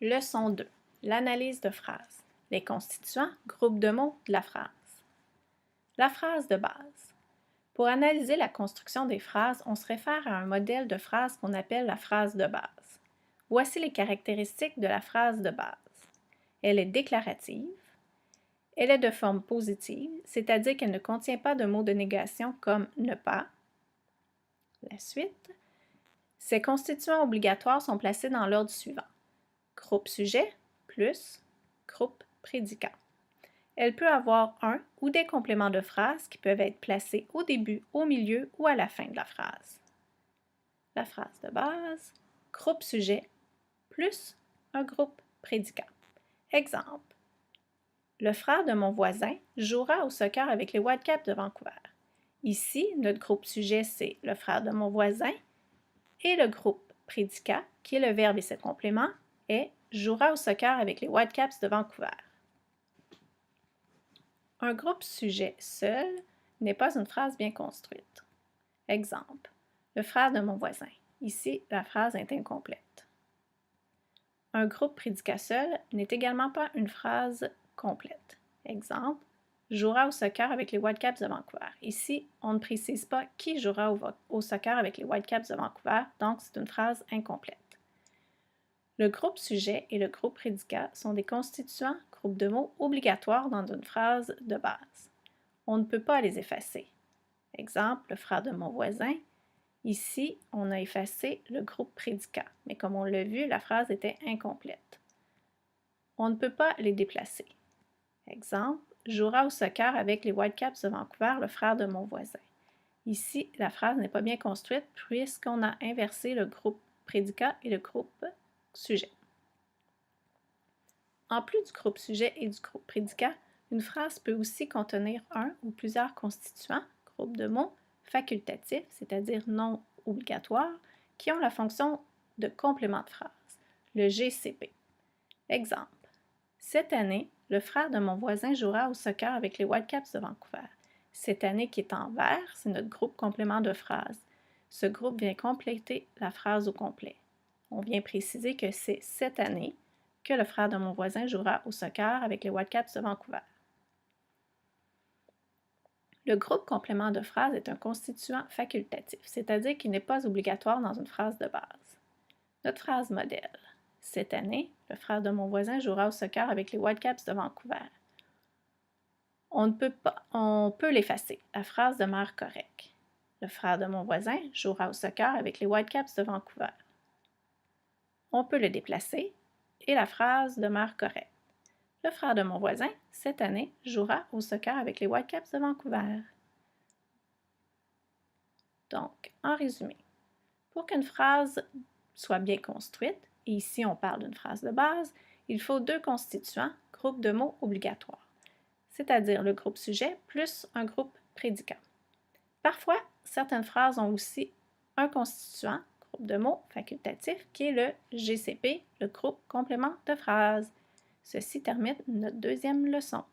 Leçon 2. L'analyse de phrases. Les constituants, groupe de mots de la phrase. La phrase de base. Pour analyser la construction des phrases, on se réfère à un modèle de phrase qu'on appelle la phrase de base. Voici les caractéristiques de la phrase de base. Elle est déclarative. Elle est de forme positive, c'est-à-dire qu'elle ne contient pas de mots de négation comme ne pas. La suite. Ses constituants obligatoires sont placés dans l'ordre suivant. Groupe sujet plus groupe prédicat. Elle peut avoir un ou des compléments de phrase qui peuvent être placés au début, au milieu ou à la fin de la phrase. La phrase de base, groupe sujet plus un groupe prédicat. Exemple. Le frère de mon voisin jouera au soccer avec les Whitecaps de Vancouver. Ici, notre groupe sujet, c'est le frère de mon voisin et le groupe prédicat, qui est le verbe et ses compléments, est jouera au soccer avec les Whitecaps de Vancouver. Un groupe sujet seul n'est pas une phrase bien construite. Exemple. Le frère de mon voisin. Ici, la phrase est incomplète. Un groupe prédicat seul n'est également pas une phrase complète. Exemple. Jouera au soccer avec les Whitecaps de Vancouver. Ici, on ne précise pas qui jouera au soccer avec les Whitecaps de Vancouver, donc c'est une phrase incomplète. Le groupe sujet et le groupe prédicat sont des constituants, groupes de mots obligatoires dans une phrase de base. On ne peut pas les effacer. Exemple, le frère de mon voisin. Ici, on a effacé le groupe prédicat, mais comme on l'a vu, la phrase était incomplète. On ne peut pas les déplacer. Exemple, jouera au soccer avec les Whitecaps de Vancouver, le frère de mon voisin. Ici, la phrase n'est pas bien construite puisqu'on a inversé le groupe prédicat et le groupe sujet. En plus du groupe sujet et du groupe prédicat, une phrase peut aussi contenir un ou plusieurs constituants, groupes de mots, facultatifs, c'est-à-dire non obligatoires, qui ont la fonction de complément de phrase, le GCP. Exemple. Cette année, le frère de mon voisin jouera au soccer avec les Whitecaps de Vancouver. Cette année qui est en vert, c'est notre groupe complément de phrase. Ce groupe vient compléter la phrase au complet. On vient préciser que c'est cette année que le frère de mon voisin jouera au soccer avec les Whitecaps de Vancouver. Le groupe complément de phrase est un constituant facultatif, c'est-à-dire qu'il n'est pas obligatoire dans une phrase de base. Notre phrase modèle. Cette année, le frère de mon voisin jouera au soccer avec les Whitecaps de Vancouver. On peut l'effacer. La phrase demeure correcte. Le frère de mon voisin jouera au soccer avec les Whitecaps de Vancouver. On peut le déplacer et la phrase demeure correcte. Le frère de mon voisin, cette année, jouera au soccer avec les Whitecaps de Vancouver. Donc, en résumé, pour qu'une phrase soit bien construite, et ici on parle d'une phrase de base, il faut deux constituants, groupes de mots obligatoires, c'est-à-dire le groupe sujet plus un groupe prédicat. Parfois, certaines phrases ont aussi un constituant, groupe de mots facultatif, qui est le GCP, le groupe complément de phrase. Ceci termine notre deuxième leçon.